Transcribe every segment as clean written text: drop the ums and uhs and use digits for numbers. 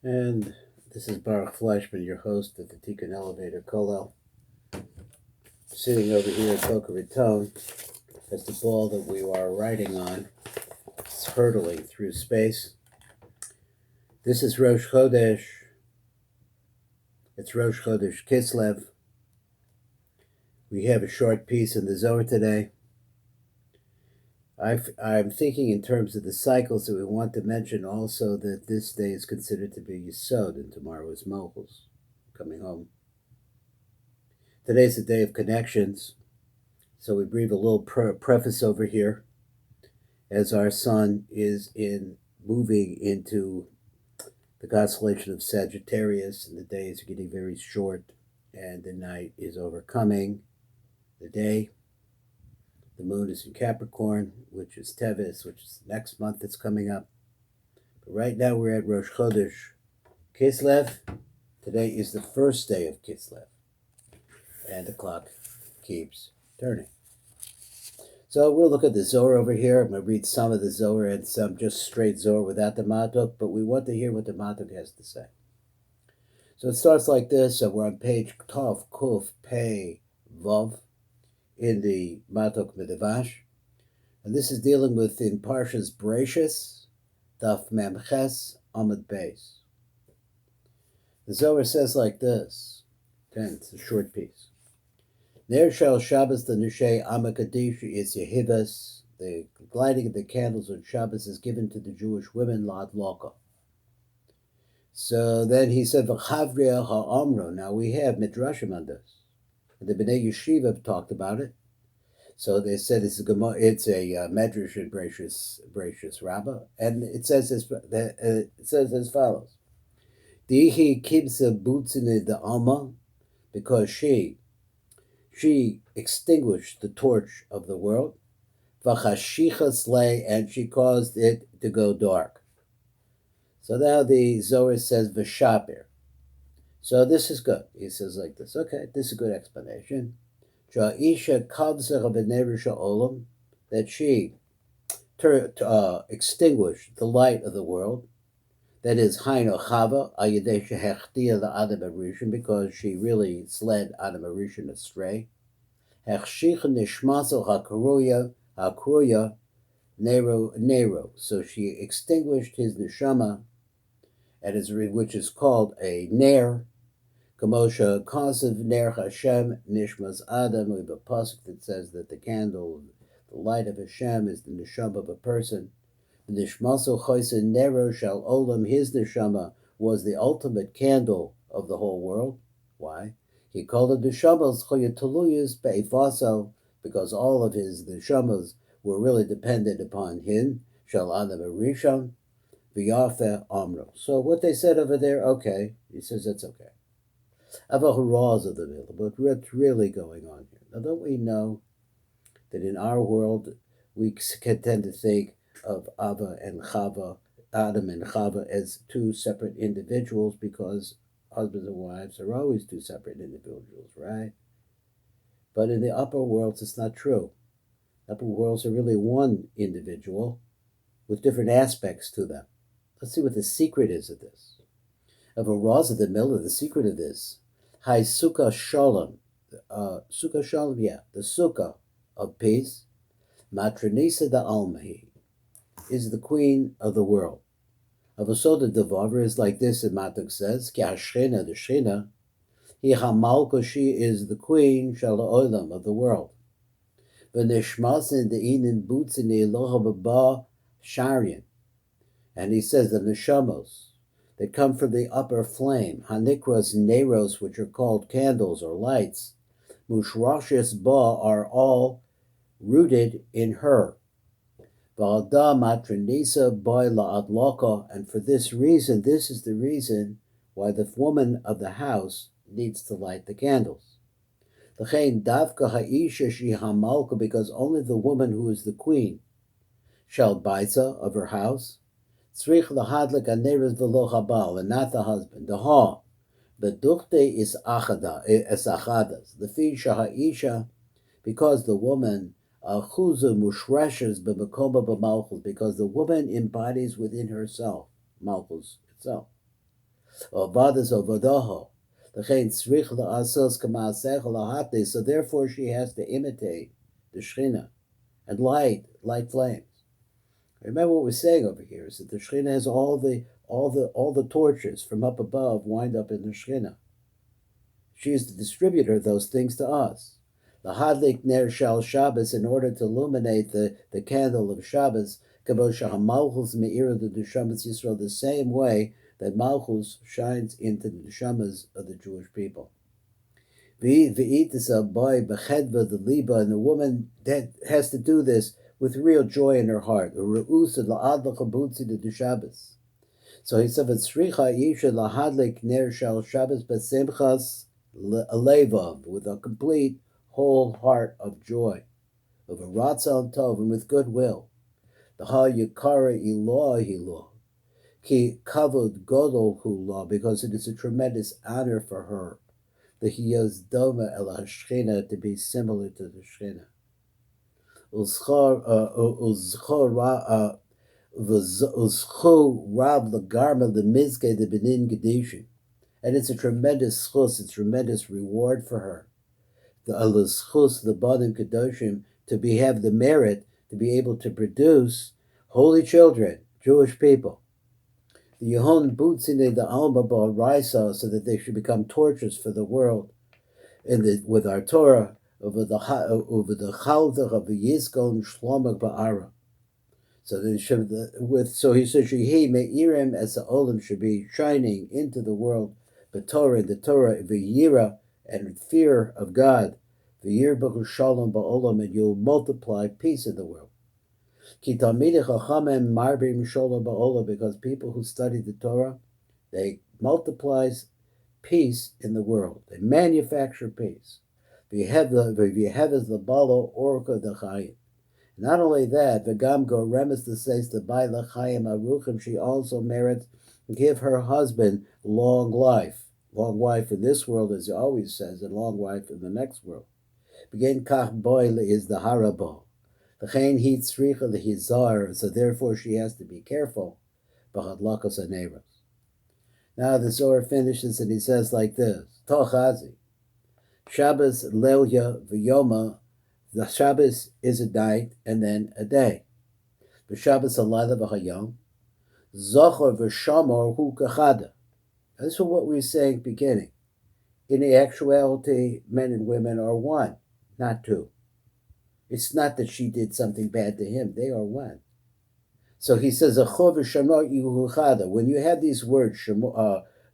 And this is Boruch Fleischman, your host at the Tikkun elevator, Kollel, sitting over here at Boca Raton as the ball that we are riding on is hurtling through space. This is Rosh Chodesh. It's Rosh Chodesh Kislev. We have a short piece in the Zohar today. I'm thinking in terms of the cycles that we want to mention also that this day is considered to be Yesod and tomorrow is Malchus, coming home. Today's the day of connections, so we breathe a little preface over here as our sun is moving into the constellation of Sagittarius, and the days are getting very short, and the night is overcoming the day. The moon is in Capricorn, which is Tevis, which is next month that's coming up. But right now we're at Rosh Chodesh Kislev. Today is the first day of Kislev, and the clock keeps turning. So we'll look at the Zohar over here. I'm going to read some of the Zohar and some just straight Zohar without the Matok, but we want to hear what the Matok has to say. So it starts like this. We're on page Tov Kuf Pei Vav in the Matok M'dvash. And this is dealing with in Parshas Bereshis, Daf Memches Amud Beis. The Zohar says like this. Again, it's a short piece. Ner shel Shabbos the Nushay Amakadish is Yehivas. The lighting of the candles on Shabbos is given to the Jewish women, Lad Loka. So then he said, V'chavriya ha'amro. Now we have Midrashim on this. The Bnei Yeshiva have talked about it. So they said it's a Medrash in Bereshis Rabbah, and it says as follows: Dihi kibsa butzine the Alma, because she extinguished the torch of the world, v'chashichas lay, and she caused it to go dark. So now the Zohar says v'shaper. So this is good. He says like this. Okay, this is a good explanation. That she extinguished the light of the world. That is, Haino Chava, Ayadesha Hechtia the Adam Arishan, because she really led Adam Arishan astray. Hechshicha Nishmaso Hakuruya Nero. So she extinguished his neshama, which is called a ner. Kamosha Kasev Ner Hashem Nishmas Adam. We have a pasuk that says that the candle, the light of Hashem, is the neshama of a person. Nishmaso Choisen Nero Shal Olam. His neshama was the ultimate candle of the whole world. Why? He called it neshamas Choyatuluyas Be'ifaso, because all of his neshamas were really dependent upon him. Shal Adam Arishon V'Yafe Amro. So what they said over there, okay. He says that's okay. Avahuraz of the middle, but what's really going on here? Now, don't we know that in our world we can tend to think of Ava and Chava, Adam and Chava, as two separate individuals because husbands and wives are always two separate individuals, right? But in the upper worlds, it's not true. Upper worlds are really one individual with different aspects to them. Let's see what the secret is of this. Of a Raz of the middle, the secret of this. Hai Sukkah Shalom. Sukkah Shalom, the Sukkah of peace. Matranisa da Almahi is the queen of the world. Avosoda Devavar is like this, and Matok says, Ki Hashchina, the Shchina, Hi Hamalko, she is the queen, Shala Olam, of the world. V'nishmasin de'inin butzini Eloha Baba Sharian. And he says the neshamos that come from the upper flame, hanikras neros, which are called candles or lights, mushrashis ba, are all rooted in her. Valda matranisa by la adlaka, and for this reason, this is the reason why the woman of the house needs to light the candles. L'chein davka ha'isha shi hamalka, because only the woman who is the queen, shall baitza, of her house, tzrich lahadlik aneres v'lo habal, and not the husband. The ha, beduchte is achadas. The fi shaha'isha, because the woman chuzu mushreshes b'mekoma b'malchus, because the woman embodies within herself malchus itself. Ovadas Ovadoho. So therefore she has to imitate the Shechina and light flames. Remember what we're saying over here is that the Shechina has all the torches from up above wind up in the Shechina. She is the distributor of those things to us. The Hadlik Ner Shal Shabbos, in order to illuminate the candle of Shabbos, Kabosha HaMalchus Me'ira the Neshamas Yisrael, the same way that Malchus shines into the Neshamas of the Jewish people. V'yitis Aboy B'chedva the Liba, and the woman that has to do this with real joy in her heart. U'Reusa La'ad L'Chabutzi the Shabbos. So he said, "V'tzricha Yisha Lahadlik Ner Shal Shabbos B'Simchas Alevav," with a complete whole heart of joy, of a ratzon tov, and with goodwill. The ha yikara ilah hilah, ki kavod godol hulah, because it is a tremendous honor for her. The hiyaz doma el hashchina, to be similar to the Shechina. Uzcho rav lagarma the mizke the benin gedushin, and it's a tremendous schus, it's a tremendous reward for her. The alus the banim kedoshim, to have the merit to be able to produce holy children, Jewish people. The Yehon Butzine the Alma Bal Raisa, so that they should become torches for the world, with our Torah over the Chaldach of the Yizkon Shlomak Ba'ara. So he says Shehi Me'irim as the Olam should be shining into the world, the Torah, the Yira, and fear of God, the Yir B'chu Shalom Ba'olam, and you'll multiply peace in the world. Ki Talmidei Chachamim Marbim Shalom Ba'olam, because people who study the Torah, they multiplies peace in the world. They manufacture peace. V'yeheves L'balo Orka D'Chayim. Not only that, V'gam Goremes the says the Bai L'Chayim Aruchim, she also merits give her husband long life. Long wife in this world, as he always says, and long wife in the next world. Begin kach boy is the harabo. The chain heat tzricha the hizar, so therefore she has to be careful. B'chadlakos aneros. Now the Zohar finishes and he says like this: Tochazi, Shabbos leilya v'yoma. The Shabbos is a night and then a day. The Shabbos alayla v'hayom. Zohar v'shamor hu kachada. This is what we were saying beginning. In the actuality, men and women are one, not two. It's not that she did something bad to him. They are one. So he says, when you have these words,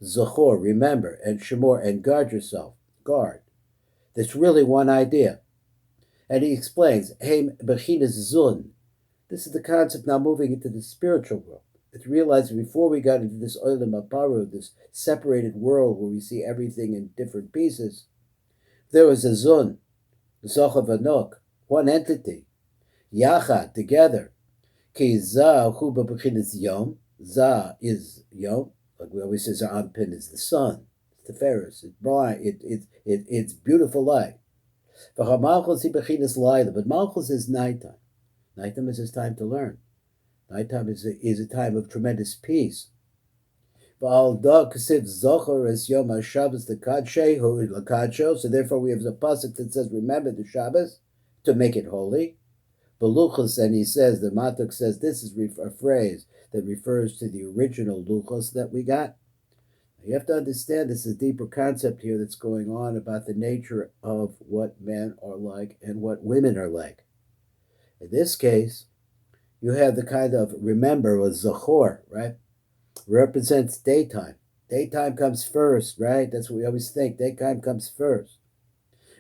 Zachor, remember, and Shemor, and guard yourself, guard. That's really one idea. And he explains, Hey, Bechinas Zun. This is the concept now moving into the spiritual world. It's realizing before we got into this Olam Aparu, this separated world where we see everything in different pieces, there was a Zun, Zocha Vanok, one entity, Yachad, together. Ki Za Huba Bechinas Yom. Za is Yom, like we always say, Za'anpin is the sun, it's the Ferris, it's bright, it's beautiful light. But Malchus is nighttime. Nighttime is his time to learn. Nighttime is a time of tremendous peace. So therefore we have the pasuk that says, remember the Shabbos to make it holy. Beluchos, and he says, the Matok says, this is a phrase that refers to the original luchos that we got. You have to understand this is a deeper concept here that's going on about the nature of what men are like and what women are like. In this case, you have the kind of, remember, was Zachor, right? Represents daytime. Daytime comes first, right? That's what we always think. Daytime comes first.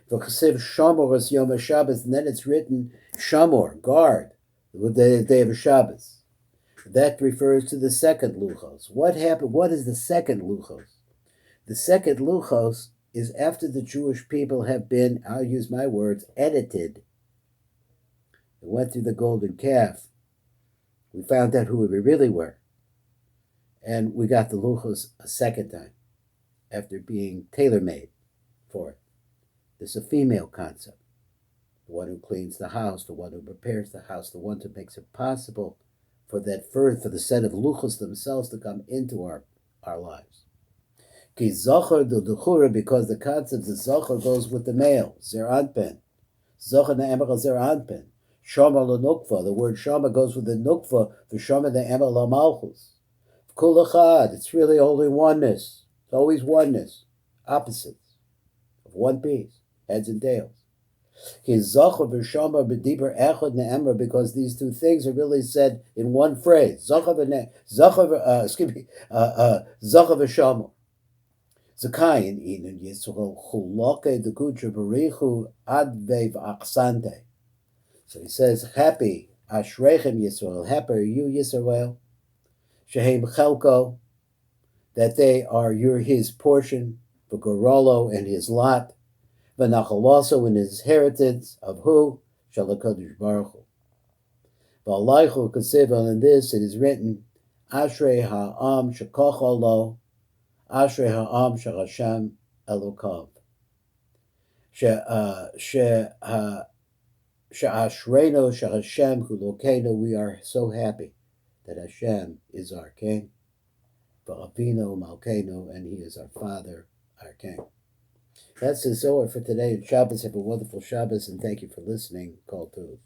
V'chasiv Shamor was Yom HaShabbos, and then it's written Shamor, guard, the day of Shabbos. That refers to the second Luchos. What happened? What is the second Luchos? The second Luchos is after the Jewish people have been, I'll use my words, edited. They went through the golden calf. We found out who we really were. And we got the Luchos a second time after being tailor-made for it. This is a female concept. The one who cleans the house, the one who prepares the house, the one who makes it possible for the set of Luchos themselves to come into our lives. Ki Zohar the Duchura, because the concept of Zohar goes with the male, Zer Anpen. Zohar ne'emer Zer Anpen. Shomer l'nukva, the word Shomer goes with the nukva, for Shomer ne'emer l'malchus. Kul echad, it's really only oneness. It's always oneness. Opposites of one piece, heads and tails. His Zohar v'Shomer b'diber echad ne'emer, because these two things are really said in one phrase. Zohar v'Shomer. Zakayin inen Yisrael chuloke de gutra berichu advev aksante. So he says, happy, ashrechem Yisrael, happy are you Yisrael, shehem chelko, that they are his portion, v'gorolo and his lot, v'nachal also in his inheritance of who? Shalakodesh Baruch Hu. V'alaychu kasiv, on this it is written, Ashrei ha'am shekocholo, Ashrei ha'am shehashem elokav. She'ashreno shehashem hulokeno, we are so happy that Hashem is our king. V'avino malkeno, and he is our father, our king. That's the Zohar for today. Shabbos, have a wonderful Shabbos, and thank you for listening. Kol Tuv.